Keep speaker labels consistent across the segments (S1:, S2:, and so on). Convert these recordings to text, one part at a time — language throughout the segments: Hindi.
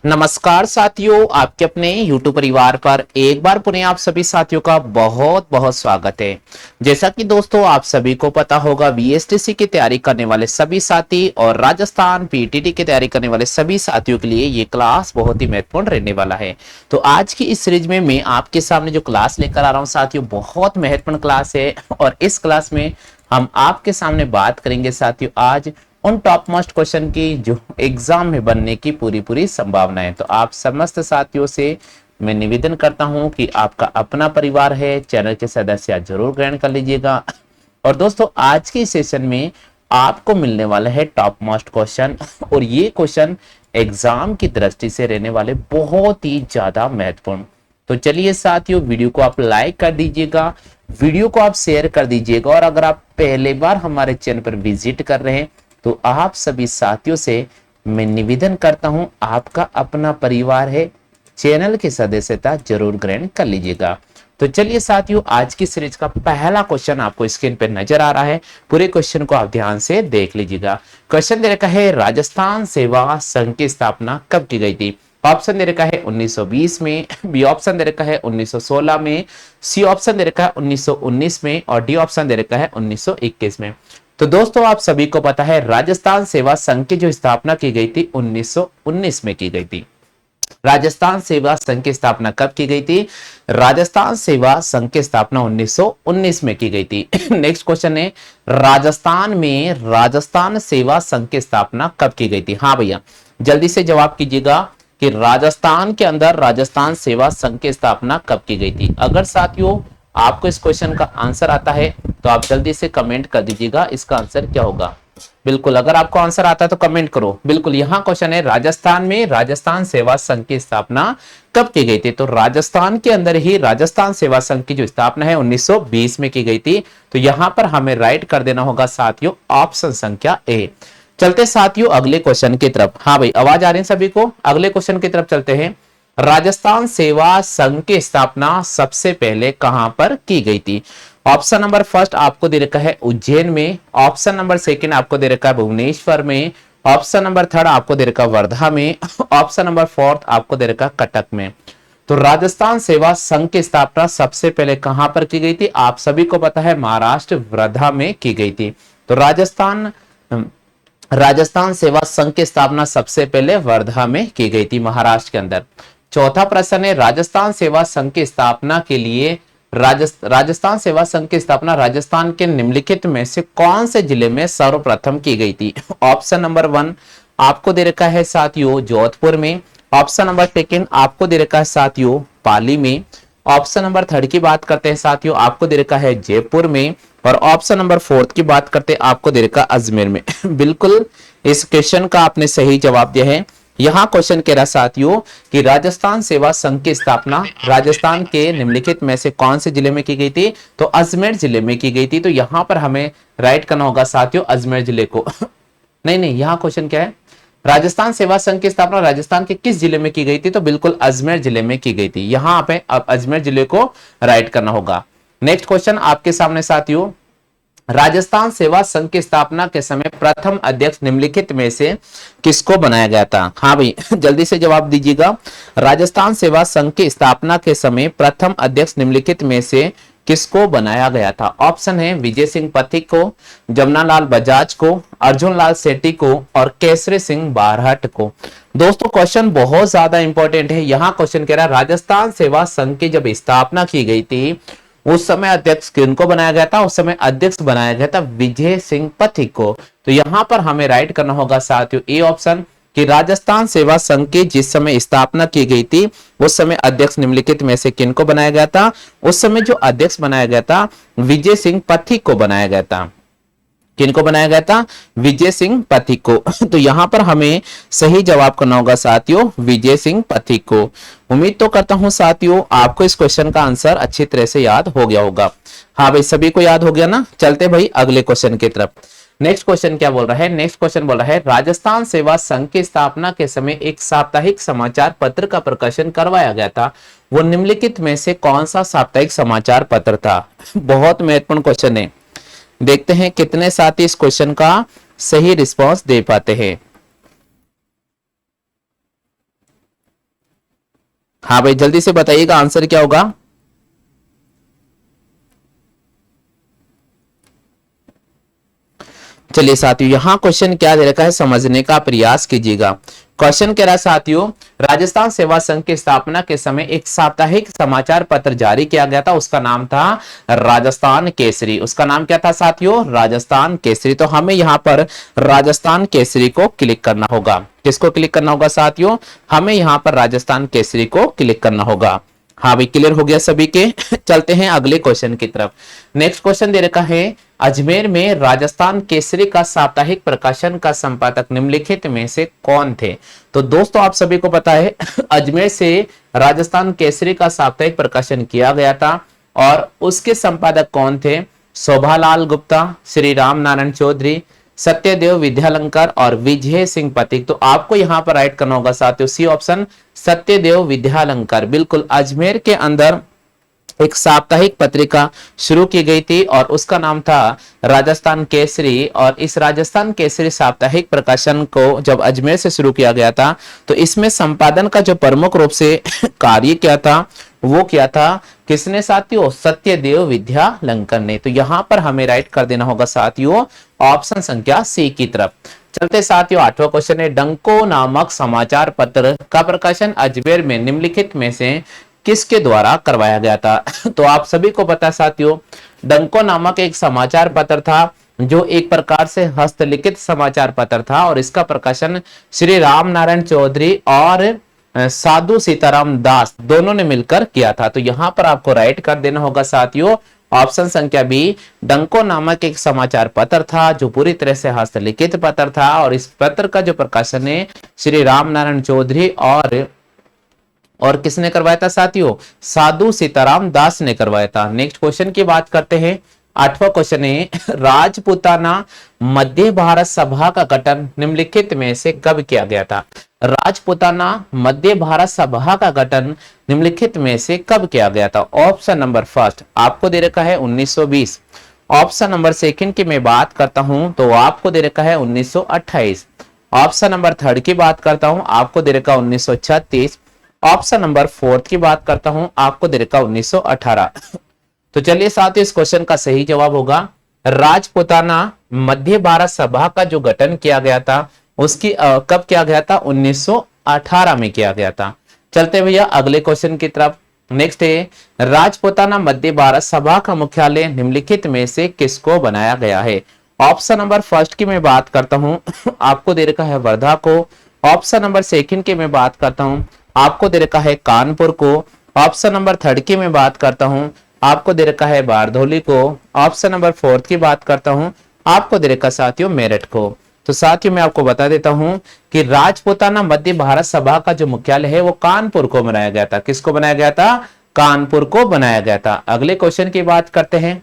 S1: नमस्कार साथियों, आपके अपने YouTube परिवार पर एक बार पुनः आप सभी साथियों का बहुत बहुत स्वागत है। जैसा कि दोस्तों आप सभी को पता होगा, VSTC की तैयारी करने वाले सभी साथी और राजस्थान PTT की तैयारी करने वाले सभी साथियों के लिए ये क्लास बहुत ही महत्वपूर्ण रहने वाला है। तो आज की इस सीरीज में मैं आपके सामने जो क्लास लेकर आ रहा हूँ साथियों, बहुत महत्वपूर्ण क्लास है और इस क्लास में हम आपके सामने बात करेंगे साथियों आज उन टॉप मोस्ट क्वेश्चन की जो एग्जाम में बनने की पूरी संभावना है। तो आप समस्त साथियों से मैं निवेदन करता हूं कि आपका अपना परिवार है, चैनल के सदस्य जरूर ग्रहण कर लीजिएगा। और दोस्तों आज के सेशन में आपको मिलने वाला है टॉप मोस्ट क्वेश्चन और ये क्वेश्चन एग्जाम की दृष्टि से रहने वाले बहुत ही ज्यादा महत्वपूर्ण। तो चलिए साथियों, वीडियो को आप लाइक कर दीजिएगा, वीडियो को आप शेयर कर दीजिएगा और अगर आप पहले बार हमारे चैनल पर विजिट कर रहे हैं तो आप सभी साथियों से मैं निवेदन करता हूं, आपका अपना परिवार है, चैनल की सदस्यता जरूर ग्रहण कर लीजिएगा। तो चलिए साथियों, आज की सीरीज का पहला क्वेश्चन आपको स्क्रीन पर नजर आ रहा है। पूरे क्वेश्चन को आप ध्यान से देख लीजिएगा। क्वेश्चन दे रखा है, राजस्थान सेवा संघ की स्थापना कब की गई थी? ऑप्शन दे रखा है 1920 में, बी ऑप्शन दे रखा है 1916 में, सी ऑप्शन दे रखा है 1919 में और डी ऑप्शन दे रखा है 1921 में। तो दोस्तों आप सभी को पता है राजस्थान सेवा संघ की जो स्थापना की गई थी 1919 में की गई थी। राजस्थान सेवा संघ की स्थापना कब की गई थी? राजस्थान सेवा संघ की स्थापना 1919 में की गई थी। नेक्स्ट क्वेश्चन है, राजस्थान में राजस्थान सेवा संघ की स्थापना कब की गई थी? हाँ भैया, जल्दी से जवाब कीजिएगा कि राजस्थान के अंदर राजस्थान सेवा संघ की स्थापना कब की गई थी। अगर साथियों आपको इस क्वेश्चन का आंसर आता है तो आप जल्दी से कमेंट कर दीजिएगा इसका आंसर क्या होगा। बिल्कुल, अगर आपको आंसर आता है तो कमेंट करो। बिल्कुल, यहां क्वेश्चन है राजस्थान में राजस्थान सेवा संघ की स्थापना कब की गई थी? तो राजस्थान के अंदर ही राजस्थान सेवा संघ की जो स्थापना है 1920 में की गई थी। तो यहां पर हमें राइट कर देना होगा साथियों ऑप्शन संख्या ए। चलते साथियों अगले क्वेश्चन की तरफ। हाँ भाई, आवाज आ रही है सभी को? अगले क्वेश्चन की तरफ चलते हैं। राजस्थान सेवा संघ की स्थापना सबसे पहले कहां पर की गई थी? ऑप्शन नंबर फर्स्ट आपको दे रखा है उज्जैन में, ऑप्शन नंबर सेकंड आपको दे रखा है भुवनेश्वर में, ऑप्शन नंबर थर्ड आपको दे रखा है वर्धा में, ऑप्शन नंबर फोर्थ आपको दे रखा है कटक में। तो राजस्थान सेवा संघ की स्थापना सबसे पहले कहां पर की गई थी? आप सभी को पता है महाराष्ट्र वर्धा में की गई थी। तो राजस्थान सेवा संघ की स्थापना सबसे पहले वर्धा में की गई थी, महाराष्ट्र के अंदर। चौथा प्रश्न है, राजस्थान सेवा संघ की स्थापना के लिए राजस्थान सेवा संघ की स्थापना राजस्थान के निम्नलिखित में से कौन से जिले में सर्वप्रथम की गई थी? ऑप्शन नंबर वन आपको दे रखा है साथियों जोधपुर में, ऑप्शन नंबर सेकंड आपको दे रखा है साथियों पाली में, ऑप्शन नंबर थर्ड की बात करते हैं साथियों आपको दे रखा है जयपुर में और ऑप्शन नंबर फोर्थ की बात करते हैं आपको दे रखा अजमेर में। बिल्कुल, इस क्वेश्चन का आपने सही जवाब दिया है। यहां क्वेश्चन कह रहा साथियों कि राजस्थान सेवा संघ की स्थापना राजस्थान के निम्नलिखित में से कौन से जिले में की गई थी? तो अजमेर जिले में की गई थी। तो यहां पर हमें राइट करना होगा साथियों अजमेर जिले को। नहीं, यहां क्वेश्चन क्या है? राजस्थान सेवा संघ की स्थापना राजस्थान के किस जिले में की गई थी? तो बिल्कुल अजमेर जिले में की गई थी। यहां पे अब अजमेर जिले को राइट करना होगा। नेक्स्ट क्वेश्चन आपके सामने साथियों, राजस्थान सेवा संघ की स्थापना के समय प्रथम अध्यक्ष निम्नलिखित में से किसको बनाया गया था? हाँ भाई, जल्दी से जवाब दीजिएगा। राजस्थान सेवा संघ की स्थापना के समय प्रथम अध्यक्ष निम्नलिखित में से किसको बनाया गया था? ऑप्शन है विजय सिंह पथिक को, जमनालाल बजाज को, अर्जुन लाल सेठी को और केसरी सिंह बारहट को। दोस्तों क्वेश्चन बहुत ज्यादा इंपॉर्टेंट है। यहाँ क्वेश्चन कह रहा है राजस्थान सेवा संघ की जब स्थापना की गई थी उस समय अध्यक्ष किनको बनाया गया था? उस समय अध्यक्ष बनाया गया था विजय सिंह पथिक को। तो यहां पर हमें राइट करना होगा साथियों ए ऑप्शन कि राजस्थान सेवा संघ की जिस समय स्थापना की गई थी उस समय अध्यक्ष निम्नलिखित में से किनको बनाया गया था? उस समय जो अध्यक्ष बनाया गया था विजय सिंह पथिक को बनाया गया था। किनको बनाया गया था? विजय सिंह पथिक को। तो यहां पर हमें सही जवाब करना होगा साथियों विजय सिंह पथिक को। उम्मीद तो करता हूं साथियों आपको इस क्वेश्चन का आंसर अच्छी तरह से याद हो गया होगा। हाँ भाई, सभी को याद हो गया ना? चलते भाई अगले क्वेश्चन की तरफ। नेक्स्ट क्वेश्चन क्या बोल रहा है? नेक्स्ट क्वेश्चन बोल रहा है राजस्थान सेवा संघ की स्थापना के समय एक साप्ताहिक समाचार पत्र का प्रकाशन करवाया गया था, वो निम्नलिखित में से कौन सा साप्ताहिक समाचार पत्र था? बहुत महत्वपूर्ण क्वेश्चन है। देखते हैं कितने साथी इस क्वेश्चन का सही रिस्पांस दे पाते हैं। हाँ भाई जल्दी से बताइएगा आंसर क्या होगा। चलिए साथियों, यहाँ क्वेश्चन क्या दे रखा है समझने का प्रयास कीजिएगा। क्वेश्चन कह रहा है साथियों, राजस्थान सेवा संघ की स्थापना के समय एक साप्ताहिक समाचार पत्र जारी किया गया था, उसका नाम था राजस्थान केसरी। उसका नाम क्या था साथियों? राजस्थान केसरी। तो हमें यहाँ पर राजस्थान केसरी को क्लिक करना होगा। किसको क्लिक करना होगा साथियों? हमें यहाँ पर राजस्थान केसरी को क्लिक करना होगा। हाँ भाई क्लियर हो गया सभी के। चलते हैं अगले क्वेश्चन की तरफ। नेक्स्ट क्वेश्चन दे रखा है, अजमेर में राजस्थान केसरी का साप्ताहिक प्रकाशन का संपादक निम्नलिखित में से कौन थे? तो दोस्तों आप सभी को पता है अजमेर से राजस्थान केसरी का साप्ताहिक प्रकाशन किया गया था और उसके संपादक कौन थे? शोभालाल गुप्ता, श्री राम नारायण चौधरी, सत्यदेव विद्यालंकर और विजय सिंह पथिक। तो आपको यहां पर राइट करना होगा साथियों सी ऑप्शन, सत्यदेव विद्यालंकर। बिल्कुल, अजमेर के अंदर एक साप्ताहिक पत्रिका शुरू की गई थी और उसका नाम था राजस्थान केसरी। और इस राजस्थान केसरी साप्ताहिक प्रकाशन को जब अजमेर से शुरू किया गया था तो इसमें संपादन का जो प्रमुख रूप से कार्य किया था वो क्या था? किसने साथियों? सत्यदेव विद्यालंकर ने। तो यहां पर हमें राइट कर देना होगा साथियों ऑप्शन संख्या सी की तरफ। चलते साथियों, 8वां क्वेश्चन है, डंको नामक समाचार पत्र का प्रकाशन अजमेर में निम्नलिखित में से किसके द्वारा करवाया गया था? तो आप सभी को पता है साथियों, डंको नामक एक समाचार पत्र था जो एक प्रकार से हस्तलिखित समाचार पत्र था और इसका प्रकाशन श्री राम नारायण चौधरी और साधु सीताराम दास दोनों ने मिलकर किया था। तो यहां पर आपको राइट कर देना होगा साथियों ऑप्शन संख्या बी, डंको नामक एक समाचार पत्र था जो पूरी तरह से हस्तलिखित पत्र था और इस पत्र का जो प्रकाशन है श्री राम नारायण चौधरी और किसने करवाया था साथियों? साधु सीताराम दास ने करवाया था। नेक्स्ट क्वेश्चन की बात करते हैं। 8वां क्वेश्चन है, राजपुताना मध्य भारत सभा का गठन निम्नलिखित में से कब किया गया था? राजपुताना मध्य भारत सभा का गठन निम्नलिखित में से कब किया गया था? ऑप्शन नंबर फर्स्ट आपको दे रखा है 1920। ऑप्शन नंबर सेकंड की मैं बात करता हूं तो आपको दे रखा है 1928। ऑप्शन नंबर थर्ड की बात करता हूं आपको दे रखा 1936। ऑप्शन नंबर फोर्थ की बात करता हूं आपको दे रखा 1918। तो चलिए साथियों, इस क्वेश्चन का सही जवाब होगा राजपुताना मध्य भारत सभा का जो गठन किया गया था उसकी कब किया गया था? 1918 में किया गया था। चलते भैया अगले क्वेश्चन की तरफ। नेक्स्ट है, राजपुताना मध्य भारत सभा का मुख्यालय निम्नलिखित में से किसको बनाया गया है? ऑप्शन नंबर फर्स्ट की मैं बात करता हूं आपको दे रखा है वर्धा को। ऑप्शन नंबर सेकंड की मैं बात करता हूं आपको दे रखा है कानपुर को। ऑप्शन नंबर थर्ड की मैं बात करता हूं आपको दे रखा है बारदोली को। ऑप्शन नंबर फोर्थ की बात करता हूं आपको दे रखा साथियों मेरठ को। तो साथियों मैं आपको बता देता हूं कि राजपुताना मध्य भारत सभा का जो मुख्यालय है वो कानपुर को बनाया गया था। किसको बनाया गया था? कानपुर को बनाया गया था। अगले क्वेश्चन की बात करते हैं।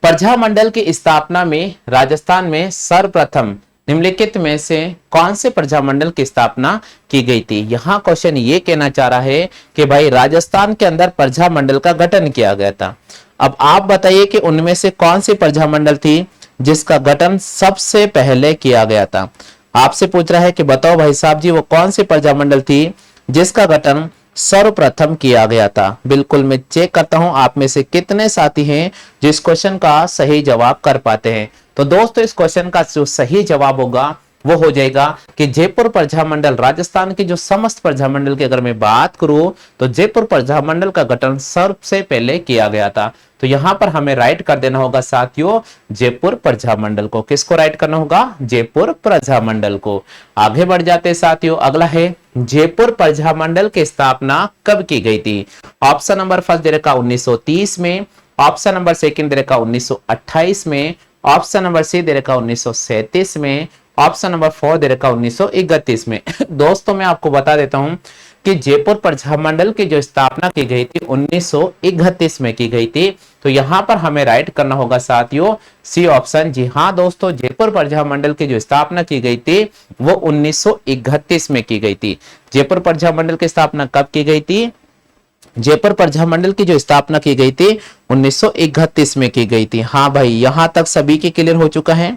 S1: प्रजामंडल की स्थापना में राजस्थान में सर्वप्रथम निम्नलिखित में से कौन से प्रजामंडल की स्थापना की गई थी? यहां क्वेश्चन ये कहना चाह रहा है कि भाई राजस्थान के अंदर प्रजामंडल का गठन किया गया था। अब आप बताइए कि उनमें से कौन सी प्रजामंडल थी जिसका गठन सबसे पहले किया गया था? आपसे पूछ रहा है कि बताओ भाई साहब जी वो कौन सी प्रजामंडल थी जिसका गठन सर्वप्रथम किया गया था। बिल्कुल मैं चेक करता हूं आप में से कितने साथी हैं जो इस क्वेश्चन का सही जवाब कर पाते हैं। तो दोस्तों इस क्वेश्चन का जो सही जवाब होगा वो हो जाएगा कि जयपुर प्रजामंडल। राजस्थान की जो समस्त प्रजामंडल की अगर मैं बात करूं तो जयपुर प्रजामंडल का गठन सबसे पहले किया गया था। तो यहां पर हमें राइट कर देना होगा साथियों जयपुर प्रजामंडल को। किसको राइट करना होगा? जयपुर प्रजामंडल को। आगे बढ़ जाते हैं साथियों। अगला है जयपुर प्रजामंडल की स्थापना कब की गई थी? ऑप्शन नंबर फर्स्ट दे रखा 1930 में। ऑप्शन नंबर सेकंड दे रखा 1928 में। ऑप्शन नंबर सी दे रखा 1937 में। ऑप्शन नंबर 4 दे रखा 1931 में। दोस्तों मैं आपको बता देता हूं कि जयपुर प्रजामंडल की जो स्थापना की गई थी 1931 में की गई थी। तो यहां पर हमें राइट करना होगा साथियों सी ऑप्शन। जी हां दोस्तों, जयपुर प्रजामंडल की जो स्थापना की गई थी वो 1931 में की गई थी। जयपुर प्रजामंडल की स्थापना कब की गई थी? जयपुर प्रजामंडल की जो स्थापना की गई थी 1931 में की गई थी। हाँ भाई, यहां तक सभी की क्लियर हो चुका है।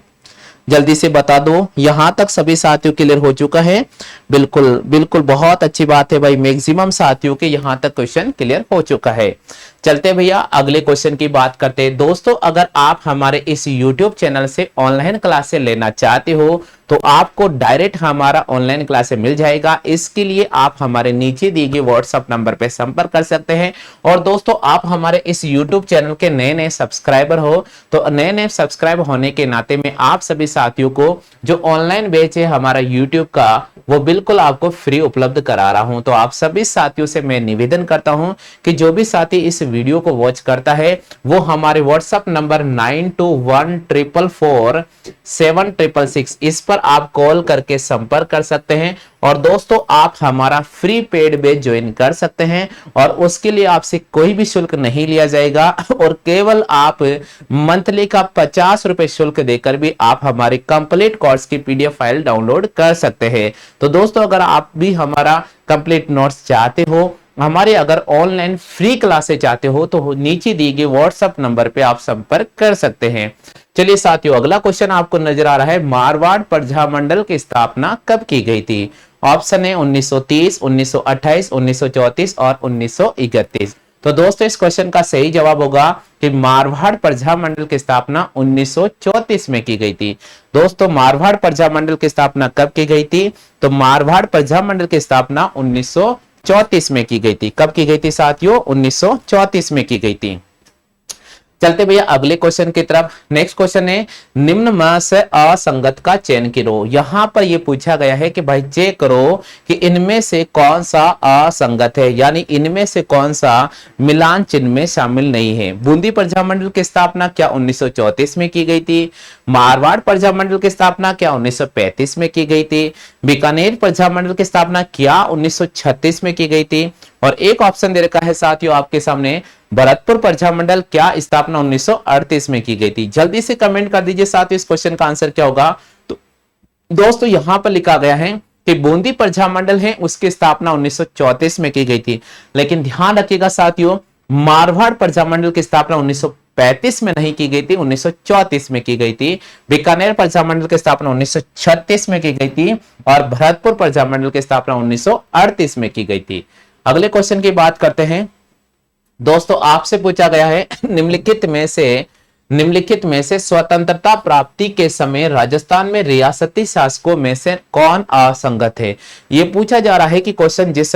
S1: जल्दी से बता दो। यहां तक सभी साथियों क्लियर हो चुका है? बिल्कुल बिल्कुल, बहुत अच्छी बात है भाई, मैक्सिमम साथियों के यहां तक क्वेश्चन क्लियर हो चुका है। चलते भैया अगले क्वेश्चन की बात करते हैं। दोस्तों अगर आप हमारे इस YouTube चैनल से ऑनलाइन क्लासेस लेना चाहते हो तो आपको डायरेक्ट हमारा ऑनलाइन क्लासेस मिल जाएगा। इसके लिए आप हमारे नीचे दिए गए व्हाट्सएप नंबर पे संपर्क कर सकते हैं। और दोस्तों आप हमारे इस YouTube चैनल के नए नए सब्सक्राइबर हो तो नए नए सब्सक्राइब होने के नाते में आप सभी साथियों को जो ऑनलाइन बैच है हमारा YouTube का वो बिल्कुल आपको फ्री उपलब्ध करा रहा हूं। तो आप सभी साथियों से मैं निवेदन करता हूं कि जो भी साथी इस वीडियो को वॉच करता है वो हमारे व्हाट्सएप नंबर 9214447666 इस पर आप कॉल करके संपर्क कर सकते हैं। और दोस्तों आप हमारा फ्री पेड बैच ज्वाइन कर सकते हैं और उसके लिए आपसे कोई भी शुल्क नहीं लिया जाएगा और केवल आप मंथली का 50 रुपए शुल्क देकर भी आप हमारे कंप्लीट कोर्स की पीडीएफ फाइल डाउनलोड कर सकते हैं। तो दोस्तों अगर आप भी हमारा कंप्लीट नोट्स चाहते हो, हमारे अगर ऑनलाइन फ्री क्लासेस चाहते हो तो नीचे दिए गए व्हाट्सएप नंबर पे आप संपर्क कर सकते हैं। चलिए साथियों अगला क्वेश्चन आपको नजर आ रहा है, मारवाड़ प्रजामंडल की स्थापना कब की गई थी? ऑप्शन है 1930, 1928, 1934 और 1931। तो दोस्तों इस क्वेश्चन का सही जवाब होगा कि मारवाड़ प्रजामंडल की स्थापना 1934 में की गई थी। दोस्तों मारवाड़ प्रजामंडल की स्थापना कब की गई थी? तो मारवाड़ प्रजामंडल की स्थापना 1934 में की गई थी। कब की गई थी साथियों? 1934 में की गई थी। चलते भैया अगले क्वेश्चन की तरफ। नेक्स्ट क्वेश्चन है, निम्न में से असंगत का चयन करो। यहां पर यह पूछा गया है कि भाई चेक करो कि इनमें से कौन सा असंगत है, यानी इनमें से कौन सा मिलान चिन्ह में शामिल नहीं है। बूंदी प्रजामंडल की स्थापना क्या 1934 में की गई थी? मारवाड़ प्रजामंडल की स्थापना क्या 1935 में की गई थी? बीकानेर प्रजामंडल की स्थापना क्या 1936 में की गई थी? और एक ऑप्शन दे रखा है साथियों आपके सामने, भरतपुर प्रजामंडल क्या स्थापना 1938 में की गई थी? जल्दी से कमेंट कर दीजिए साथियों इस क्वेश्चन का आंसर क्या होगा। तो दोस्तों यहां पर लिखा गया है कि बूंदी प्रजामंडल है उसकी स्थापना 1934 में की गई थी, लेकिन ध्यान रखिएगा साथियों मारवाड़ प्रजामंडल की स्थापना 1935 में नहीं की गई थी, 1934 में की गई थी। बीकानेर प्रजामंडल की स्थापना 1936 में की गई थी और भरतपुर प्रजामंडल की स्थापना 1938 में की गई थी। अगले क्वेश्चन की बात करते हैं। दोस्तों आपसे पूछा गया है निम्नलिखित में से स्वतंत्रता प्राप्ति के समय राजस्थान में रियासती शासकों में से कौन असंगत है? यह पूछा जा रहा है कि क्वेश्चन जिस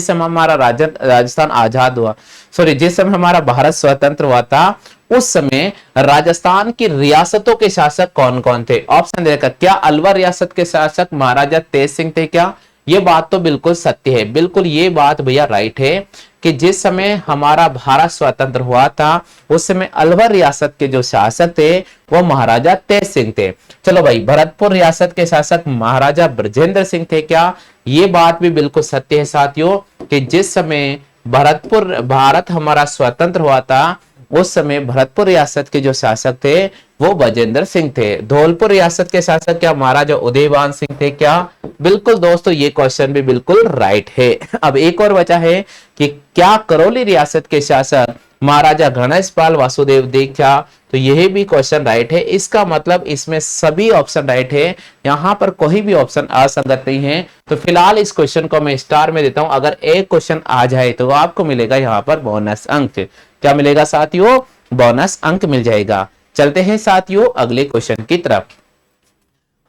S1: समय हमारा राजस्थान आजाद हुआ, जिस समय हमारा भारत स्वतंत्र हुआ था उस समय राजस्थान की रियासतों के शासक कौन कौन थे? ऑप्शन देखा, क्या अलवर रियासत के शासक महाराजा तेज सिंह थे क्या? ये बात तो बिल्कुल सत्य है, बिल्कुल ये बात भैया राइट है कि जिस समय हमारा भारत स्वतंत्र हुआ था उस समय अलवर रियासत के जो शासक थे वो महाराजा तेज सिंह थे। चलो भाई भरतपुर रियासत के शासक महाराजा ब्रजेंद्र सिंह थे क्या? ये बात भी बिल्कुल सत्य है साथियों कि जिस समय भारत हमारा स्वतंत्र हुआ था उस समय भरतपुर रियासत के जो शासक थे वो ब्रजेंद्र सिंह थे। धौलपुर रियासत के शासक क्या महाराजा उदयभान सिंह थे क्या? बिल्कुल दोस्तों ये क्वेश्चन भी बिल्कुल राइट है। अब एक और बचा है कि क्या करौली रियासत के शासक महाराजा गणेशपाल वासुदेव देव क्या? तो यह भी क्वेश्चन राइट है। इसका मतलब इसमें सभी ऑप्शन राइट है, यहां पर कोई भी ऑप्शन असंगत नहीं है। तो फिलहाल इस क्वेश्चन को मैं स्टार में देता हूं। अगर एक क्वेश्चन आ जाए तो आपको मिलेगा यहां पर बोनस अंक। क्या मिलेगा साथियों? बोनस अंक मिल जाएगा। चलते हैं साथियों अगले क्वेश्चन की तरफ।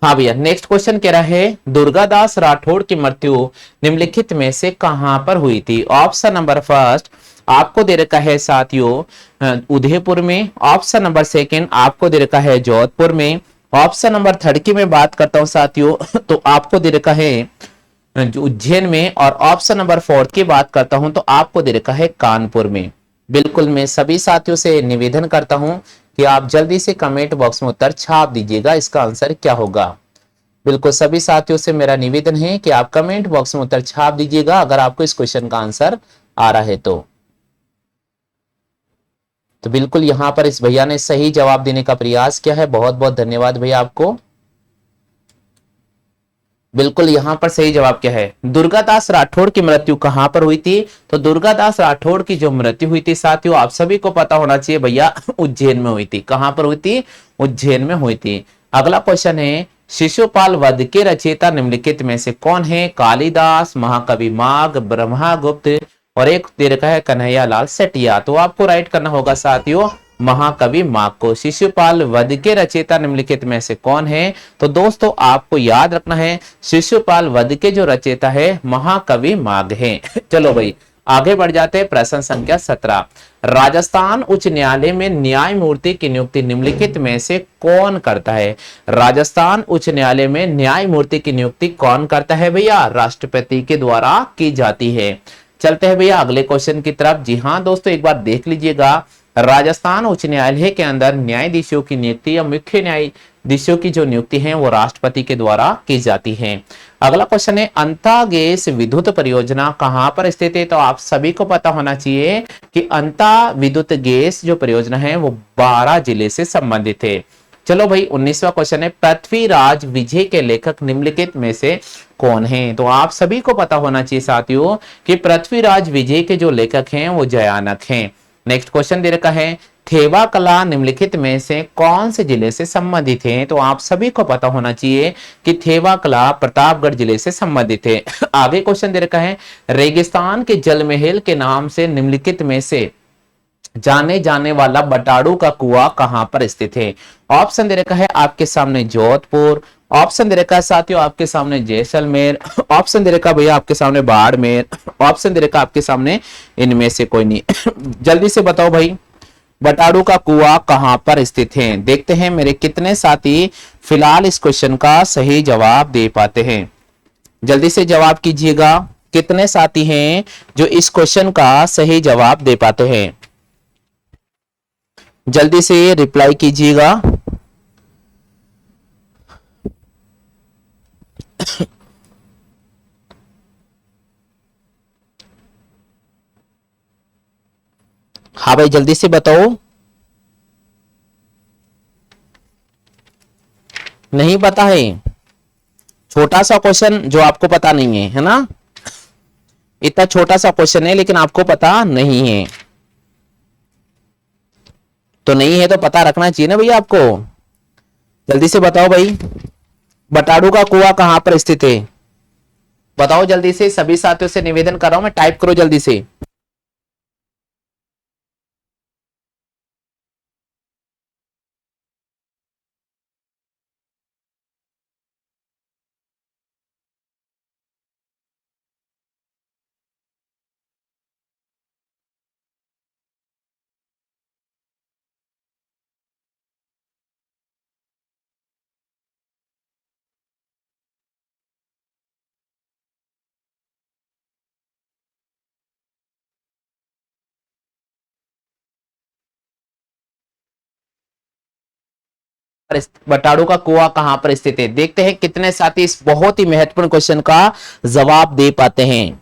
S1: हाँ भैया नेक्स्ट क्वेश्चन कह रहा है, दुर्गादास राठौड़ की मृत्यु निम्नलिखित में से कहां पर हुई थी? ऑप्शन नंबर फर्स्ट आपको दे रखा है साथियों उदयपुर में। ऑप्शन नंबर सेकंड आपको दे रखा है जोधपुर में। ऑप्शन नंबर थर्ड की मैं बात करता हूं साथियों तो आपको दे रखा है उज्जैन में। और ऑप्शन नंबर फोर्थ की बात करता हूं तो आपको दे रखा है कानपुर में। बिल्कुल मैं सभी साथियों से निवेदन करता हूं कि आप जल्दी से कमेंट बॉक्स में उत्तर छाप दीजिएगा इसका आंसर क्या होगा। बिल्कुल सभी साथियों से मेरा निवेदन है कि आप कमेंट बॉक्स में उत्तर छाप दीजिएगा अगर आपको इस क्वेश्चन का आंसर आ रहा है तो बिल्कुल यहां पर इस भैया ने सही जवाब देने का प्रयास किया है। बहुत बहुत धन्यवाद भैया आपको। बिल्कुल, यहाँ पर सही जवाब क्या है? दुर्गादास राठौड़ की मृत्यु कहाँ पर हुई थी? तो दुर्गादास राठौड़ की जो मृत्यु हुई थी साथियों, आप सभी को पता होना चाहिए भैया, उज्जैन में हुई थी। कहाँ पर हुई थी? उज्जैन में हुई थी। अगला क्वेश्चन है, शिशुपाल वध के रचयिता निम्नलिखित में से कौन है? कालिदास, महाकवि माघ, ब्रह्मगुप्त और एक दे रखा है कन्हैया लाल सेठिया। तो आपको राइट करना होगा साथियों महाकवि माघ को। शिशुपाल वध के रचयिता निम्नलिखित में से कौन है? तो दोस्तों आपको याद रखना है शिशुपाल वध के जो रचयिता है महाकवि माघ है। चलो भाई आगे बढ़ जाते हैं। प्रश्न संख्या 17, राजस्थान उच्च न्यायालय में न्यायमूर्ति की नियुक्ति निम्नलिखित में से कौन करता है? राजस्थान उच्च न्यायालय में न्यायमूर्ति की नियुक्ति कौन करता है भैया? राष्ट्रपति के द्वारा की जाती है। चलते हैं भैया अगले क्वेश्चन की तरफ। जी हाँ दोस्तों, एक बार देख लीजिएगा, राजस्थान उच्च न्यायालय के अंदर न्यायाधीशों की नियुक्ति या मुख्य न्यायाधीशों की जो नियुक्ति है वो राष्ट्रपति के द्वारा की जाती है। अगला क्वेश्चन है, अंता गैस विद्युत परियोजना कहां पर स्थित है? तो आप सभी को पता होना चाहिए कि अंता विद्युत गैस जो परियोजना है वो 12 जिले से संबंधित है। चलो भाई 19वां क्वेश्चन है, पृथ्वीराज विजय के लेखक निम्नलिखित में से कौन है? तो आप सभी को पता होना चाहिए साथियों कि पृथ्वीराज विजय के जो लेखक हैं वो जयानक हैं। नेक्स्ट क्वेश्चन दे रखा है, थेवा कला निम्नलिखित में से कौन से जिले से संबंधित है? तो आप सभी को पता होना चाहिए कि थेवा कला प्रतापगढ़ जिले से संबंधित है। आगे क्वेश्चन दे रखा है, रेगिस्तान के जल महल के नाम से निम्नलिखित में से जाने जाने वाला बटाड़ू का कुआं कहां पर स्थित है? ऑप्शन दे रखा है आपके सामने जोधपुर, ऑप्शन दे रखा है साथियों आपके सामने जैसलमेर, ऑप्शन दे रखा है भैया आपके सामने बाड़मेर, ऑप्शन दे रखा है आपके सामने इनमें से कोई नहीं। जल्दी से बताओ भाई बटाड़ू का कुआं कहां पर स्थित है? देखते हैं मेरे कितने साथी फिलहाल इस क्वेश्चन का सही जवाब दे पाते हैं। जल्दी से जवाब कीजिएगा, कितने साथी हैं जो इस क्वेश्चन का सही जवाब दे पाते हैं? जल्दी से रिप्लाई कीजिएगा। हाँ भाई जल्दी से बताओ। नहीं पता है? छोटा सा क्वेश्चन जो आपको पता नहीं है, है ना? इतना छोटा सा क्वेश्चन है लेकिन आपको पता नहीं है, तो नहीं है तो पता रखना चाहिए ना भैया आपको। जल्दी से बताओ भाई बटाड़ू का कुआं कहां पर स्थित है? बताओ जल्दी से, सभी साथियों से निवेदन कर रहा हूं मैं, टाइप करो जल्दी से। बटाड़ू का कुआं कहां पर स्थित है? देखते हैं कितने साथी इस बहुत ही महत्वपूर्ण क्वेश्चन का जवाब दे पाते हैं।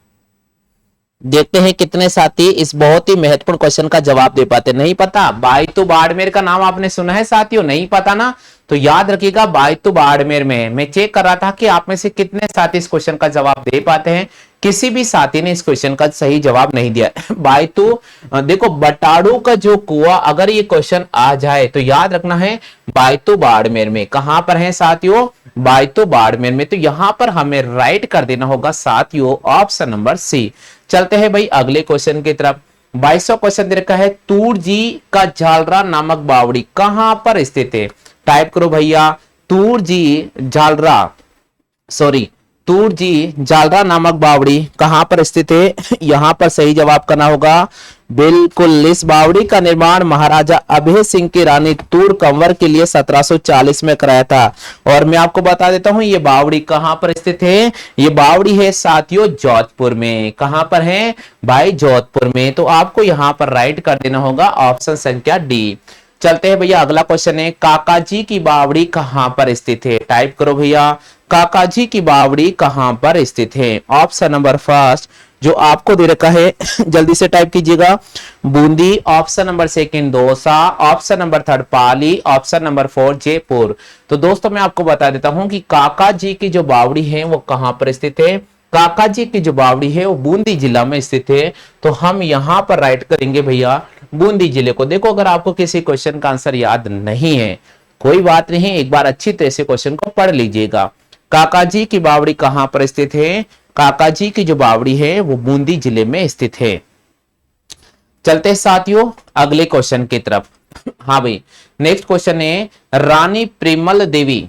S1: देखते हैं कितने साथी इस बहुत ही महत्वपूर्ण क्वेश्चन का जवाब दे पाते। नहीं पता? बायतू बाड़मेर का नाम आपने सुना है साथियों? नहीं पता ना? तो याद रखिएगा बायतू बाड़मेर में। मैं चेक कर रहा था कि आप में से कितने साथी इस क्वेश्चन का जवाब दे पाते हैं। किसी भी साथी ने इस क्वेश्चन का सही जवाब नहीं दिया। बायतू देखो बटाड़ू का जो कुआं, अगर ये क्वेश्चन आ जाए तो याद रखना है बायतू बाड़मेर में। कहां पर है साथियों? बायतू बाड़मेर में। तो यहां पर हमें राइट कर देना होगा साथियों ऑप्शन नंबर सी। चलते हैं भाई अगले क्वेश्चन की तरफ। 22वां क्वेश्चन दे रखा है, तूरजी का झालरा नामक बावड़ी कहां पर स्थित है? टाइप करो भैया, तूरजी झालरा, सॉरी तूरजी झालरा नामक बावड़ी कहां पर स्थित है? यहां पर सही जवाब करना होगा बिल्कुल। इस बावड़ी का निर्माण महाराजा अभय सिंह की रानी तूर कंवर के लिए 1740 में कराया था। और मैं आपको बता देता हूं ये बावड़ी कहां पर स्थित है। ये बावड़ी है साथियों जोधपुर में। कहां पर है भाई? जोधपुर में। तो आपको यहां पर राइट कर देना होगा ऑप्शन संख्या डी। चलते हैं भैया अगला क्वेश्चन है, काकाजी की बावड़ी कहां पर स्थित है? टाइप करो भैया, काकाजी की बावड़ी कहां पर स्थित है? ऑप्शन नंबर फर्स्ट जो आपको दे रखा है जल्दी से टाइप कीजिएगा। Bundi, option number second Dausa, option number third Pali, option number four Jaipur. तो दोस्तों मैं आपको बता देता हूं कि काका जी की जो बावड़ी है वो कहां पर स्थित है। काका जी की जो बावड़ी है वो बूंदी जिला में स्थित है। तो हम यहां पर राइट करेंगे भैया बूंदी जिले को। देखो अगर आपको किसी क्वेश्चन का आंसर याद नहीं है कोई बात नहीं, एक बार अच्छी तरह से क्वेश्चन को पढ़ लीजिएगा। काका जी की बावड़ी कहां पर स्थित है? काका जी की जो बावड़ी है वो बूंदी जिले में स्थित है। चलते हैं साथियों अगले क्वेश्चन की तरफ। हाँ भाई, नेक्स्ट क्वेश्चन है रानी प्रेमल देवी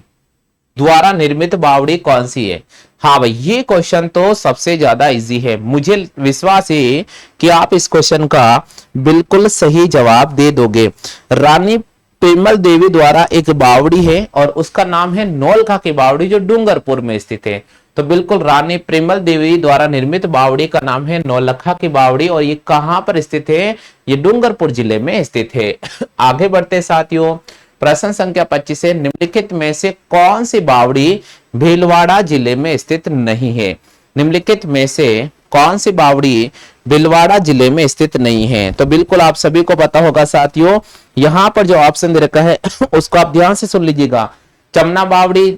S1: द्वारा निर्मित बावड़ी कौन सी है? हाँ भाई, ये क्वेश्चन तो सबसे ज्यादा इजी है। मुझे विश्वास है कि आप इस क्वेश्चन का बिल्कुल सही जवाब दे दोगे। रानी प्रेमल देवी द्वारा एक बावड़ी है और उसका नाम है नौलखा की बावड़ी, जो डूंगरपुर में स्थित है। तो बिल्कुल रानी प्रेमल देवी द्वारा निर्मित बावड़ी का नाम है नौलखा की बावड़ी और ये कहां पर स्थित है? ये डूंगरपुर जिले में स्थित है। आगे बढ़ते साथियों, प्रश्न संख्या 25 है निम्नलिखित में से कौन सी बावड़ी भीलवाड़ा जिले में स्थित नहीं है? निम्नलिखित में से कौन सी बावड़ी भीलवाड़ा जिले में स्थित नहीं है? तो बिल्कुल आप सभी को पता होगा साथियों, यहां पर जो ऑप्शन दे रखा है उसको आप ध्यान से सुन लीजिएगा। चमना बावड़ी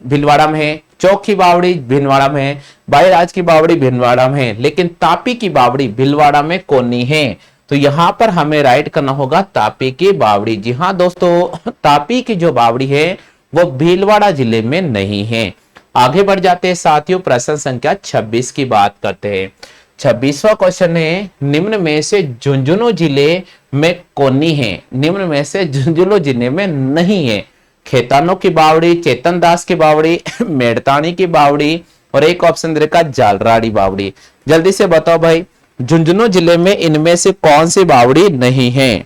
S1: भीलवाड़ा में है, चौक की बावड़ी भीलवाड़ा में है, बाईराज की बावड़ी भीलवाड़ा में है, लेकिन तापी की बावड़ी भीलवाड़ा में कोनी है। तो यहां पर हमें राइट करना होगा तापी की बावड़ी। जी हाँ दोस्तों, तापी की जो बावड़ी है वो भीलवाड़ा जिले में नहीं है। आगे बढ़ जाते हैं साथियों, प्रश्न संख्या 26 की बात करते हैं। 26वां क्वेश्चन है निम्न में से झुंझुनू जिले में कोनी है? निम्न में से झुंझुनू जिले में नहीं है। खेतानो की बावड़ी, चेतन दास की बावड़ी, मेड़तानी की बावड़ी और एक ऑप्शन दे रखा जालराड़ी बावड़ी। जल्दी से बताओ भाई, झुंझुनू जिले में इनमें से कौन सी बावड़ी नहीं है?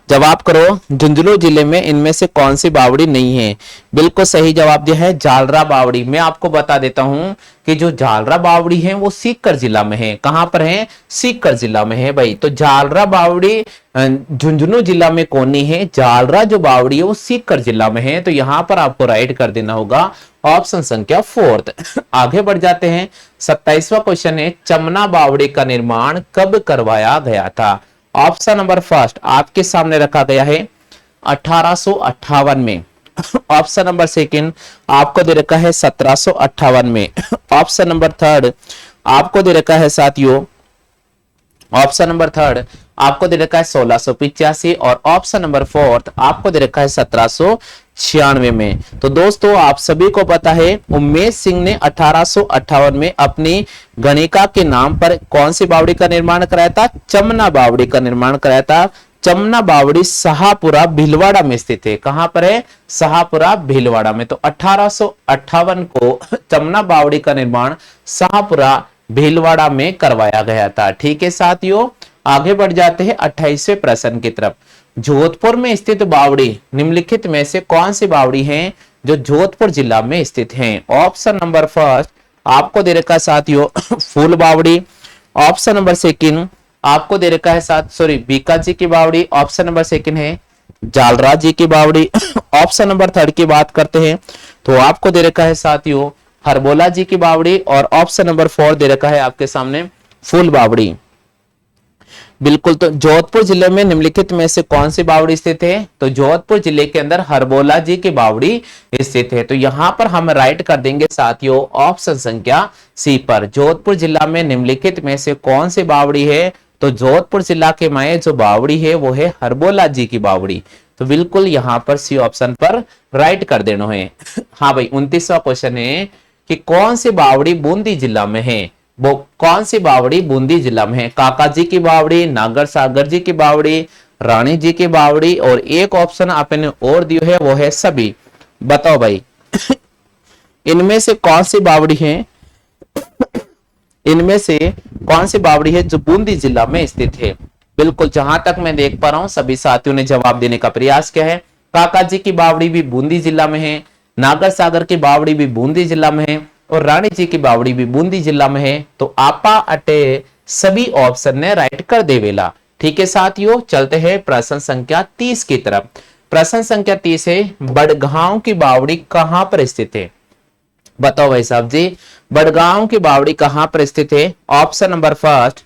S1: जवाब करो, झुंझुनू जिले में इनमें से कौन सी बावड़ी नहीं है? बिल्कुल सही जवाब दिया है जालरा बावड़ी। मैं आपको बता देता हूं कि जो जालरा बावड़ी है वो सीकर जिला में है। कहां पर है? सीकर जिला में है भाई। तो जालरा बावड़ी झुंझुनू जिला में कोनी है, जालरा जो बावड़ी है वो सीकर जिला में है। तो यहां पर आपको राइट कर देना होगा ऑप्शन संख्या 4। आगे बढ़ जाते हैं, 27वां क्वेश्चन है चमना बावड़ी का निर्माण कब करवाया गया था? ऑप्शन नंबर फर्स्ट आपके सामने रखा गया है 1858 में। ऑप्शन नंबर सेकंड आपको दे रखा है 1758 में। ऑप्शन नंबर थर्ड आपको दे रखा है साथियों, ऑप्शन नंबर थर्ड आपको दे रखा है 1685 और ऑप्शन नंबर फोर्थ आपको दे रखा है 1796 में। तो दोस्तों आप सभी को पता है उमेश सिंह ने 1858 में अपनी गणिका के नाम पर कौन सी बावड़ी का निर्माण कराया था? चमना बावड़ी का निर्माण कराया था। चमना बावड़ी शाहपुरा भीलवाड़ा में स्थित है। कहां पर है? शाहपुरा भीलवाड़ा में। तो 1858 को चमना बावड़ी का निर्माण शाहपुरा भीलवाड़ा में करवाया गया था। ठीक है साथियों, आगे बढ़ जाते हैं 28वें प्रश्न की तरफ। जोधपुर में स्थित बावड़ी निम्नलिखित में से कौन सी बावड़ी है जो जोधपुर जिला में स्थित है? ऑप्शन नंबर फर्स्ट आपको दे रखा है साथियों फूल बावड़ी। ऑप्शन नंबर सेकंड आपको दे रखा है बीका जी की बावड़ी। ऑप्शन नंबर सेकंड है जालराज जी की बावड़ी। ऑप्शन नंबर थर्ड की बात करते हैं तो आपको दे रखा है साथियों हरबोला जी की बावड़ी और ऑप्शन नंबर 4 दे रखा है आपके सामने फूल बावड़ी। बिल्कुल, तो जोधपुर जिले में निम्नलिखित में से कौन सी बावड़ी स्थित है? तो जोधपुर जिले के अंदर हरबोला जी की बावड़ी स्थित है। तो यहां पर हम राइट कर देंगे साथियों ऑप्शन संख्या सी पर। जोधपुर जिला में निम्नलिखित में से कौन सी बावड़ी है? तो जोधपुर जिला के में जो बावड़ी है वो है हरबोला जी की बावड़ी। तो बिल्कुल यहां पर सी ऑप्शन पर राइट कर देना है। हाँ भाई, 29वां क्वेश्चन है कि कौन सी बावड़ी बूंदी जिला में है? वो कौन सी बावड़ी बूंदी जिला में है? काका जी की बावड़ी, नागर सागर जी की बावड़ी, रानी जी की बावड़ी और एक ऑप्शन आपने और दिया है वो है सभी। बताओ भाई इनमें से कौन सी बावड़ी है? इनमें से कौन सी बावड़ी है जो बूंदी जिला में स्थित है? बिल्कुल, जहां तक मैं देख पा रहा हूं सभी साथियों ने जवाब देने का प्रयास किया है। काका जी की बावड़ी भी बूंदी जिला में है, नागर सागर की बावड़ी भी बूंदी जिला में है और रानी जी की बावड़ी भी बूंदी जिला में है। तो आपा अटे सभी ऑप्शन ने राइट कर देवेला। ठीक है साथियों, चलते हैं प्रश्न संख्या 30 की तरफ। प्रश्न संख्या 30 है बड़गांव की बावड़ी कहां पर स्थित है? बताओ भाई साहब जी, बड़गांव की बावड़ी कहां पर स्थित है? ऑप्शन नंबर फर्स्ट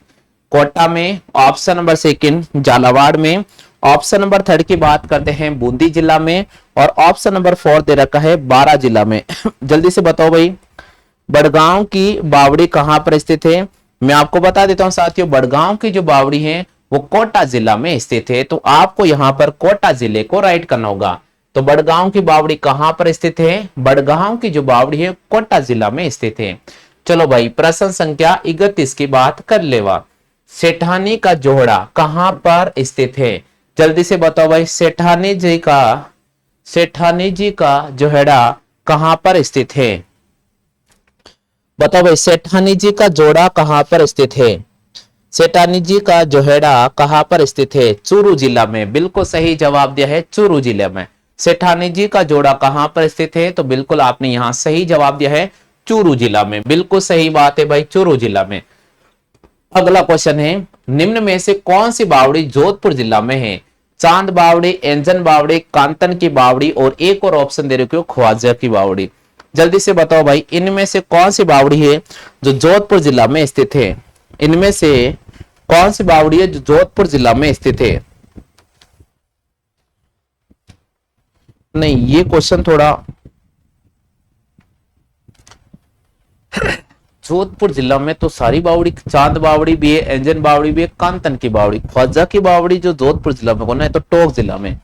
S1: कोटा में, ऑप्शन नंबर सेकंड झालावाड़ में, ऑप्शन नंबर थर्ड की बात करते हैं बूंदी जिला में, और ऑप्शन नंबर फोर दे रखा है बारा जिला में। जल्दी से बताओ भाई, बड़गांव की बावड़ी कहां पर स्थित है? मैं आपको बता देता हूं साथियों, बड़गांव की जो बावड़ी है वो कोटा जिला में स्थित है, तो आपको यहां पर कोटा जिले को राइट करना होगा। तो बड़गांव की बावड़ी कहां पर स्थित है? बड़गांव की जो बावड़ी है कोटा जिला में स्थित है। चलो भाई, प्रश्न संख्या 31 की बात कर लेवा। सेठानी का जोड़ा कहां पर स्थित है? जल्दी से बताओ भाई, सेठानी जी का जोड़ा कहां पर स्थित है? बताओ भाई, सेठानी जी का जोड़ा कहां पर स्थित है? सेठानी जी का जोहेड़ा कहां पर स्थित है? चूरू जिला में। बिल्कुल सही जवाब दिया है, चूरू जिले में। सेठानी जी का जोड़ा कहां पर स्थित है? तो बिल्कुल आपने यहां सही जवाब दिया है, चूरू जिला में। बिल्कुल सही बात है भाई, चूरू जिला में। अगला क्वेश्चन है, निम्न में से कौन सी बावड़ी जोधपुर जिला में है? चांद बावड़ी, एंजन बावड़ी, कांतन की बावड़ी, और एक और ऑप्शन दे रखे हो ख्वाजा की बावड़ी। जल्दी से बताओ भाई, इनमें से कौन सी बावड़ी है जो जोधपुर जिला में स्थित है? इनमें से कौन सी बावड़ी है जो जोधपुर जिला में स्थित है? नहीं, ये क्वेश्चन थोड़ा, जोधपुर जिला में तो सारी बावड़ी, चांद बावड़ी भी है, एंजन बावड़ी भी है, कांतन की बावड़ी। ख्वाजा की बावड़ी जो जोधपुर जिला में होना है तो टोक जिला में,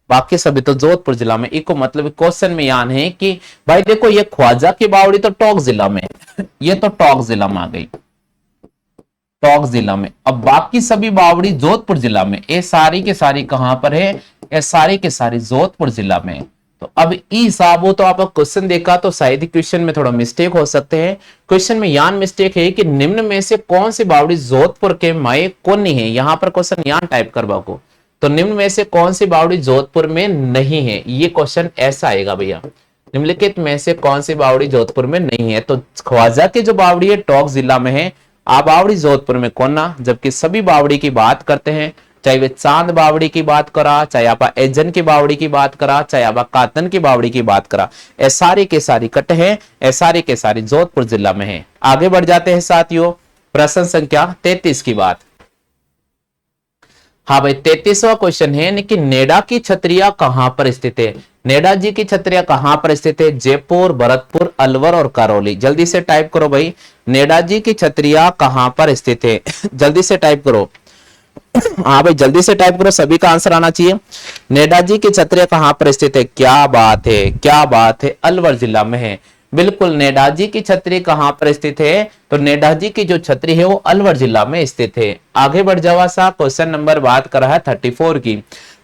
S1: बाकी सभी तो जोधपुर जिला में। इको मतलब क्वेश्चन में यान है कि भाई देखो, ये ख्वाजा की बावड़ी तो टोक जिला में, ये तो टोक जिला में आ गई, टोक जिला में। अब बाकी सभी बावड़ी जोधपुर जिला में। ये सारी के सारी कहां पर है? ये सारी के सारी जोधपुर जिला में। तो अब हिसाब हो तो आप क्वेश्चन देखा तो शायद क्वेश्चन में थोड़ा मिस्टेक हो सकते हैं। क्वेश्चन में यान मिस्टेक है कि निम्न में से कौन सी बावड़ी जोधपुर के माए कौन है? यहां पर क्वेश्चन यान टाइप करवा को, तो निम्न में से कौन सी बावड़ी जोधपुर में नहीं है, ये क्वेश्चन ऐसा आएगा भैया। निम्नलिखित में से कौन सी बावड़ी जोधपुर में नहीं है? तो ख्वाजा की जो बावड़ी है टोक जिला में है, आ बावड़ी जोधपुर में कौन ना। जबकि सभी बावड़ी की बात करते हैं, चाहे वे चांद बावड़ी की बात करा, चाहे आप एजन की बावड़ी की बात करा, चाहे आप कातन की बावड़ी की बात करा, ए सारी के सारी कट है, ए सारी के सारी जोधपुर जिला में है। आगे बढ़ जाते हैं साथियों, प्रश्न संख्या 33 की बात। हाँ भाई, 33वां क्वेश्चन है कि नेडा की छतरिया कहां पर स्थित है? नेडा जी की छतरिया कहां पर स्थित है? जयपुर, भरतपुर, अलवर और करौली। जल्दी से टाइप करो भाई, नेडा जी की छतरिया कहां पर स्थित है? जल्दी से टाइप करो। हाँ भाई, जल्दी से टाइप करो, सभी का आंसर आना चाहिए। नेडा जी की छतरिया कहां पर स्थित है? क्या बात है, क्या बात है, अलवर जिला में है। बिल्कुल, नेडा जी की छतरी कहां पर स्थित है? तो नेडा जी की जो छतरी है वो अलवर जिला में स्थित है। आगे बढ़ जावा सा, क्वेश्चन नंबर बात कर रहा है 34 की।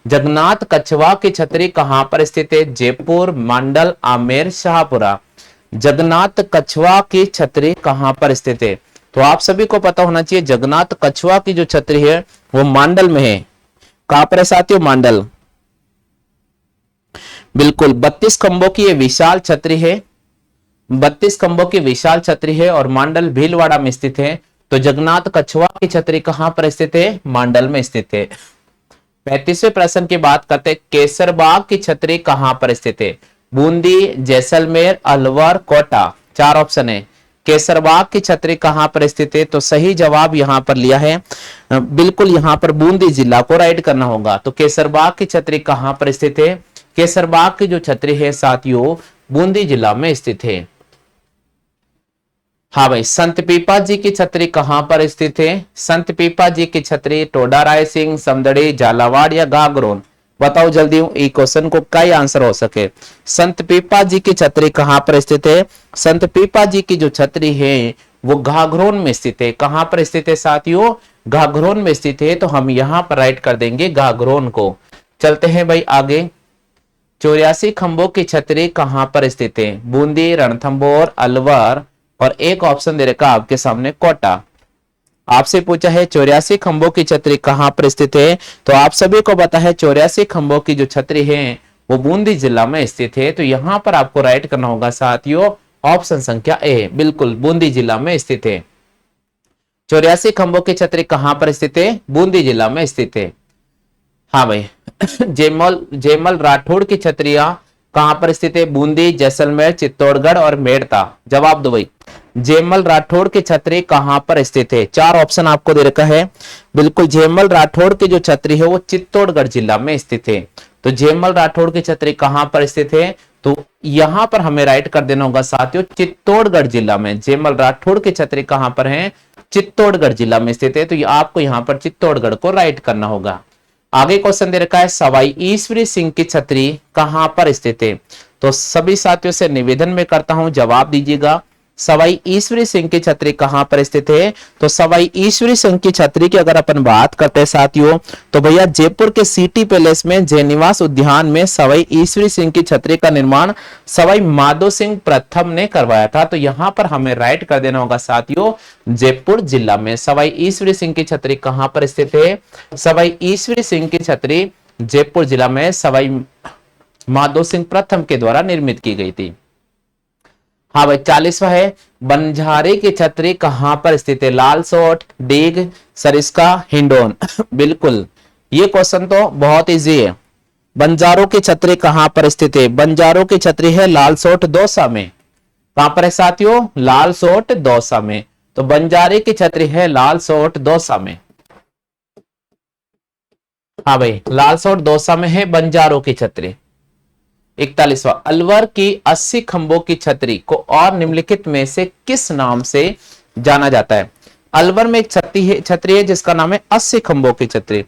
S1: जगन्नाथ कछवा की छतरी कहां पर स्थित है? जयपुर, मंडल, आमेर, शाहपुरा। जगन्नाथ कछवा की छतरी कहां पर स्थित है? तो आप सभी को पता होना चाहिए, जगन्नाथ कछवा की जो छतरी है वो मांडल में है। कहां पर है साथियों? मांडल। बिल्कुल, 32 खंभों की ये विशाल छतरी है, 32 खंभों की विशाल छतरी है और मांडल भीलवाड़ा में स्थित है। तो जगन्नाथ कछवा की छतरी कहां पर स्थित है? मांडल में स्थित है। 35वें प्रश्न की बात करते हैं, केसरबाग की छतरी कहां पर स्थित है? बूंदी, जैसलमेर, अलवर, कोटा। चार ऑप्शन है। केसरबाग की छतरी कहां पर स्थित है? तो सही जवाब यहां पर लिया है, बिल्कुल यहां पर बूंदी जिला को राइट करना होगा। तो केसरबाग की छतरी कहां पर स्थित है? केसरबाग की जो छतरी है साथियों बूंदी जिला में स्थित है। हाँ भाई, संत पीपा जी की छतरी कहां पर स्थित है? संत पीपा जी की छतरी टोडा रायसिंह, समदड़ी, झालावाड़ या गागरोन। बताओ जल्दी, ये क्वेश्चन को क्या आंसर हो सके। संत पीपा जी की छतरी कहां पर स्थित है? संत पीपा जी की जो छतरी है वो घाघरोन में स्थित है। कहां पर स्थित है साथियों? घाघरोन में स्थित है। तो हम यहां पर राइट कर देंगे घाघरोन को। चलते हैं भाई आगे। 84 खंभों की छतरी कहां पर स्थित है? बूंदी, रणथंभौर, अलवर और एक ऑप्शन दे रखा आपके सामने कोटा। आपसे पूछा है 84 खंभों की छतरी कहां पर स्थित है? तो आप सभी को पता है 84 खंभों की जो छतरी है वो बूंदी जिला में स्थित है। तो यहां पर आपको राइट करना होगा साथियों ऑप्शन संख्या ए, बिल्कुल बूंदी जिला में स्थित है। 84 खंभों की छतरी कहां पर स्थित है? बूंदी जिला में स्थित है। हाँ भाई, जयमल राठौड़ की छतरिया कहां पर स्थित है? बूंदी, जैसलमेर, चित्तौड़गढ़ और मेड़ता। जवाब दो भाई। जेमल राठौड़ की छतरी कहां पर स्थित है? चार ऑप्शन आपको दे रखा है। बिल्कुल, जेमल राठौड़ की जो छतरी है वो चित्तौड़गढ़ जिला में स्थित है। तो जेमल राठौड़ की छतरी कहां पर स्थित है? तो यहां पर हमें राइट कर देना होगा साथियों, चित्तौड़गढ़ जिला में। जेमल राठौड़ की छतरी कहां पर है? चित्तौड़गढ़ जिला में स्थित है। तो आपको यहां पर चित्तौड़गढ़ को राइट करना होगा। आगे क्वेश्चन दे रखा है, सवाई ईश्वरी सिंह की छतरी कहां पर स्थित है? तो सभी साथियों से निवेदन में करता हूं, जवाब दीजिएगा। सवाई ईश्वरी सिंह की छतरी कहां पर स्थित है? तो सवाई ईश्वरी सिंह की छतरी की अगर अपन बात करते हैं साथियों, तो भैया जयपुर के सिटी पैलेस में जयनिवास उद्यान में सवाई ईश्वरी सिंह की छतरी का निर्माण सवाई माधो सिंह प्रथम ने करवाया था। तो यहां पर हमें राइट कर देना होगा साथियों, जयपुर जिला में। सवाई ईश्वरी सिंह की छतरी कहां पर स्थित है? सवाई ईश्वरी सिंह की छतरी जयपुर जिला में सवाई माधो सिंह प्रथम के द्वारा निर्मित की गई थी। हाँ भाई, 40वां है, बंजारे की छतरी कहां पर स्थित है? लालसोट, डीग, सरिस्का, हिंडोन। बिल्कुल, ये क्वेश्चन तो बहुत इजी है। बंजारों की छतरी कहां पर स्थित है? बंजारों की छतरी है लालसोट दौसा में। कहां पर है साथियों? लालसोट दौसा में। तो बंजारे की छतरी है लालसोट दौसा में। हाँ भाई, लालसोट दौसा में है बंजारों की छतरी। 41वां, अलवर की 80 खंभों की छतरी को और निम्नलिखित में से किस नाम से जाना जाता है? अलवर में एक छतरी है जिसका नाम है 80 खंभों की छतरी।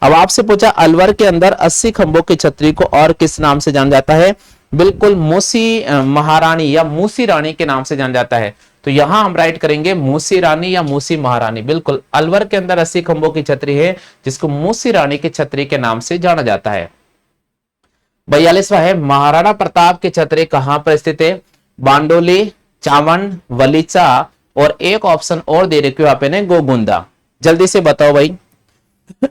S1: अब आपसे पूछा अलवर के अंदर 80 खंभों की छतरी को और किस नाम से जाना जाता है? बिल्कुल, मूसी महारानी या मूसी रानी के नाम से जाना जाता है। तो यहां हम राइट करेंगे मूसी रानी या मूसी महारानी। बिल्कुल, अलवर के अंदर 80 खंभों की छतरी है जिसको मूसी रानी की छतरी के नाम से जाना जाता है। 42वां है, महाराणा प्रताप की छतरी कहां पर स्थित है? बांडोली, चावंड, वलीचा और एक ऑप्शन और दे रखे हो आपने, गोगुंदा। जल्दी से बताओ भाई,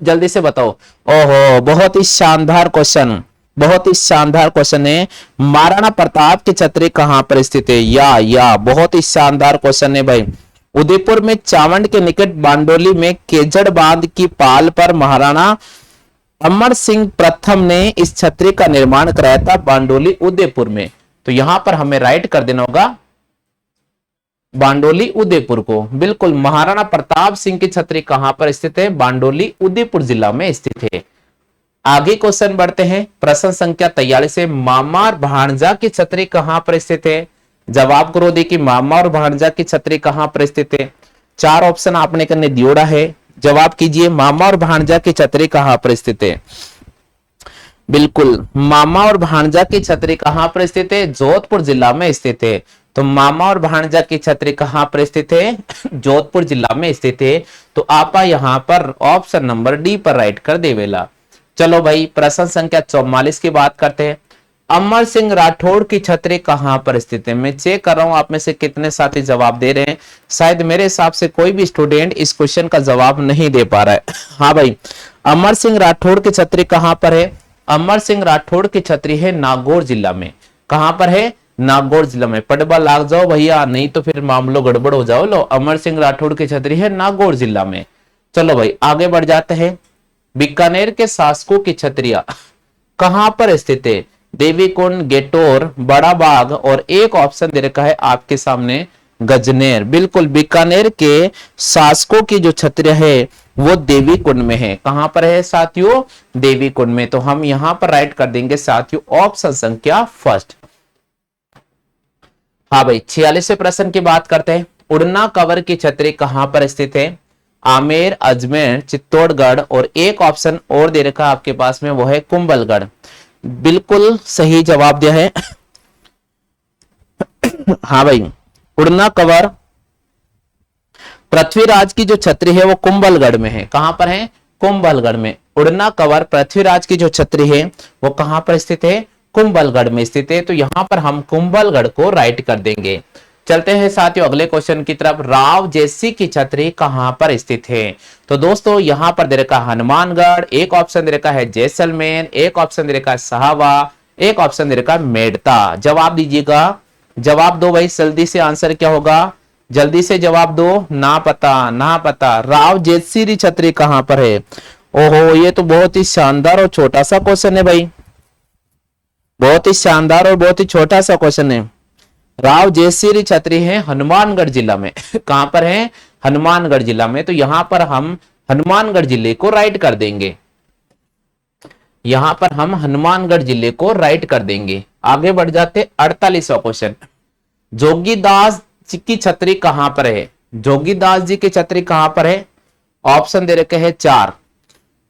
S1: जल्दी से बताओ। ओहो, बहुत ही शानदार क्वेश्चन, बहुत ही शानदार क्वेश्चन है। महाराणा प्रताप की छतरी कहां पर स्थित है? या बहुत ही शानदार क्वेश्चन है भाई। उदयपुर में चावंड के निकट बांडोली में केजड़ बांध की पाल पर महाराणा अमर सिंह प्रथम ने इस छतरी का निर्माण कराया था, बांडोली उदयपुर में। तो यहां पर हमें राइट कर देना होगा बांडोली उदयपुर को। बिल्कुल, महाराणा प्रताप सिंह की छतरी कहां पर स्थित है? बांडोली उदयपुर जिला में स्थित है। आगे क्वेश्चन बढ़ते हैं, प्रश्न संख्या 43 है, मामा और भांजा की छतरी कहां पर स्थित है? जवाब करो दे कि मामा और भांजा की छतरी कहां पर स्थित है। चार ऑप्शन आपने करने दियोड़ा है, जवाब कीजिए, मामा और भांजा की छतरी कहां पर स्थित है? बिल्कुल, मामा और भांजा की छतरी कहां पर स्थित है? जोधपुर जिला में स्थित है। तो मामा और भांजा की छतरी कहां पर स्थित है? जोधपुर जिला में स्थित है। तो आपा यहां पर ऑप्शन नंबर डी पर राइट कर देवेला। चलो भाई, प्रश्न संख्या 44 की बात करते हैं। अमर सिंह राठौड़ की छतरी कहां पर स्थित है? मैं चेक कर रहा हूं आप में से कितने साथी जवाब दे रहे हैं। शायद मेरे हिसाब से कोई भी स्टूडेंट इस क्वेश्चन का जवाब नहीं दे पा रहा है। हाँ भाई, अमर सिंह राठौड़ की छतरी कहां पर है? अमर सिंह राठौड़ की छतरी है नागौर जिला में। कहां पर है? नागौर जिला में। पटबा लाग जाओ भैया, नहीं तो फिर मामलो गड़बड़ हो जाओ। लो, अमर सिंह राठौड़ की छतरी है नागौर जिला में। चलो भाई, आगे बढ़ जाते हैं। बीकानेर के शासकों की छतरियां कहां पर स्थित है? देवीकुंड, गेटोर, बड़ा बाग और एक ऑप्शन दे रखा है आपके सामने, गजनेर। बिल्कुल, बीकानेर के शासकों की जो छतरियां है वो देवीकुंड में है। कहां पर है साथियों? देवीकुंड में। तो हम यहां पर राइट कर देंगे साथियों ऑप्शन संख्या फर्स्ट। हाँ भाई, 46वें प्रश्न की बात करते हैं। उड़ना कवर की छतरी कहां पर स्थित है? आमेर, अजमेर, चित्तौड़गढ़ और एक ऑप्शन और दे रखा आपके पास में, वो है कुंभलगढ़। बिल्कुल सही जवाब दिया है। हाँ भाई, उड़ना कवर पृथ्वीराज की जो छतरी है वो कुंभलगढ़ में है। कहां पर है? कुंभलगढ़ में। उड़ना कवर पृथ्वीराज की जो छतरी है वो कहां पर स्थित है? कुंभलगढ़ में स्थित है। तो यहां पर हम कुंभलगढ़ को राइट कर देंगे। चलते हैं साथियों अगले क्वेश्चन की तरफ। राव जैसी की छतरी कहां पर स्थित है? तो दोस्तों यहां पर दे रखा हनुमानगढ़, एक ऑप्शन दे रखा है जैसलमेर, एक ऑप्शन दे रखा है सहावा, एक ऑप्शन दे रखा है मेड़ता। जवाब दीजिएगा, जवाब दो भाई, जल्दी से आंसर क्या होगा? जल्दी से जवाब दो। ना पता, ना पता। राव जैसी छतरी कहां पर है? ओहो, ये तो बहुत ही शानदार और छोटा सा क्वेश्चन है भाई। बहुत ही शानदार और बहुत ही छोटा सा क्वेश्चन है। राव जयसिंह छत्री है हनुमानगढ़ जिला में। कहां पर है? हनुमानगढ़ जिला में। तो यहां पर हम हनुमानगढ़ जिले को राइट कर देंगे। यहां पर हम हनुमानगढ़ जिले को राइट कर देंगे। आगे बढ़ जाते 48वां क्वेश्चन। जोगीदास जी की छतरी कहां पर है? जोगीदास जी की छतरी कहां पर है? ऑप्शन दे रखे हैं 4।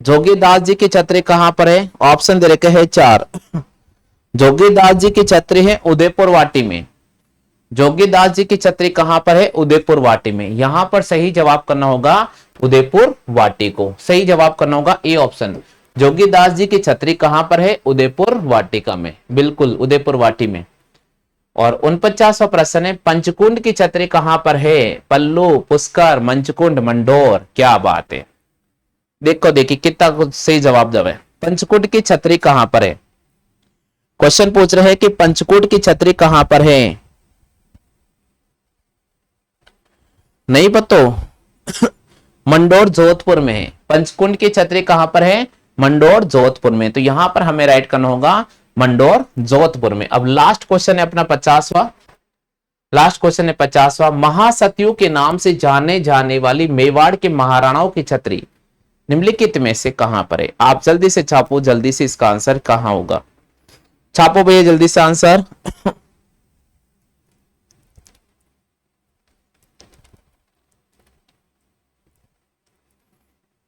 S1: जोगीदास जी की छतरी कहां पर है? ऑप्शन दे रखे हैं 4। जोगीदास जी की छतरी है उदयपुर वाटी में। जोगीदास जी की छतरी कहां पर है? उदयपुर वाटी में। यहां पर सही जवाब करना होगा उदयपुर वाटी को। सही जवाब करना होगा ए ऑप्शन। जोगीदास जी की छतरी कहां पर है? उदयपुर वाटिका में। बिल्कुल उदयपुर वाटी में। और 49वां प्रश्न है पंचकुंड की छतरी कहां पर है? पल्लू, पुष्कर, मंचकुंड, मंडोर। क्या बात है, देखो देखिए कितना सही जवाब जब है। पंचकुंड की छतरी कहां पर है? क्वेश्चन पूछ रहे हैं कि पंचकुंड की छतरी कहां पर है। नहीं पता? मंडोर जोधपुर में है। पंचकुंड की छतरी कहां पर है? मंडोर जोधपुर में। तो यहां पर हमें राइट करना होगा मंडोर जोधपुर में। अब लास्ट क्वेश्चन है अपना 50वां। लास्ट क्वेश्चन है 50वां। महासतियों के नाम से जाने जाने वाली मेवाड़ के महाराणाओं की छतरी निम्नलिखित में से कहां पर है? आप जल्दी से छापो, जल्दी से इसका आंसर कहां होगा। छापो भैया जल्दी से आंसर।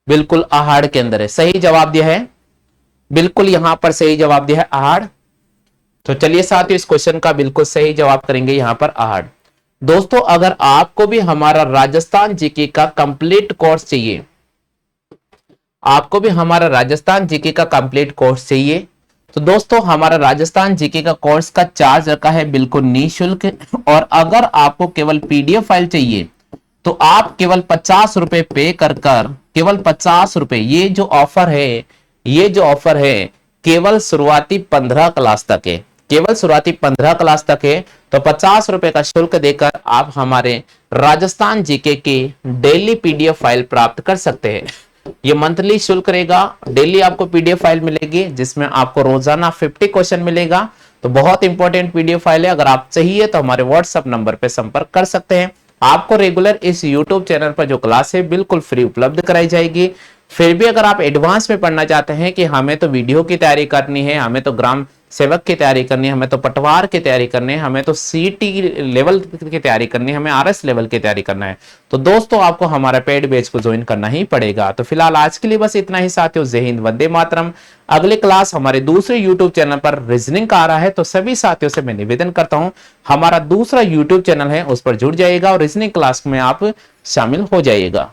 S1: बिल्कुल आहाड़ के अंदर है। सही जवाब दिया है, बिल्कुल यहां पर सही जवाब दिया है आहाड़। तो चलिए साथियों इस क्वेश्चन का बिल्कुल सही जवाब करेंगे यहां पर आहाड़। दोस्तों अगर आपको भी हमारा राजस्थान जीके का कंप्लीट कोर्स चाहिए, आपको भी हमारा राजस्थान जीके का कंप्लीट कोर्स चाहिए, तो दोस्तों हमारा राजस्थान जीके का कोर्स का चार्ज रखा है बिल्कुल निःशुल्क। और अगर आपको केवल पीडीएफ फाइल चाहिए तो आप केवल 50 रुपए पे कर केवल 50 रुपए, ये जो ऑफर है, ये जो ऑफर है केवल शुरुआती 15 क्लास तक है। केवल शुरुआती 15 क्लास तक है। तो 50 रुपए का शुल्क देकर आप हमारे राजस्थान जीके की डेली पीडीएफ फाइल प्राप्त कर सकते हैं। ये मंथली शुल्क रहेगा। डेली आपको पीडीएफ फाइल मिलेगी जिसमें आपको रोजाना 50 क्वेश्चन मिलेगा। तो बहुत इंपॉर्टेंट पीडीएफ फाइल है। अगर आप चाहिए तो हमारे व्हाट्सएप नंबर पे संपर्क कर सकते हैं। आपको रेगुलर इस यूट्यूब चैनल पर जो क्लास है बिल्कुल फ्री उपलब्ध कराई जाएगी। फिर भी अगर आप एडवांस में पढ़ना चाहते हैं कि हमें तो वीडियो की तैयारी करनी है, हमें तो ग्राम सेवक की तैयारी करनी है, हमें तो पटवार की तैयारी करनी है, हमें तो सीटी लेवल की तैयारी करनी है, हमें आरएस लेवल की तैयारी करना है, तो दोस्तों आपको हमारा पेड बैच को ज्वाइन करना ही पड़ेगा। तो फिलहाल आज के लिए बस इतना ही साथियों। जय हिंद, वंदे मातरम। अगली क्लास हमारे दूसरे यूट्यूब चैनल पर रीजनिंग का आ रहा है। तो सभी साथियों से मैं निवेदन करता हूं हमारा दूसरा यूट्यूब चैनल है उस पर जुड़ जाइएगा और रीजनिंग क्लास में आप शामिल हो जाइएगा।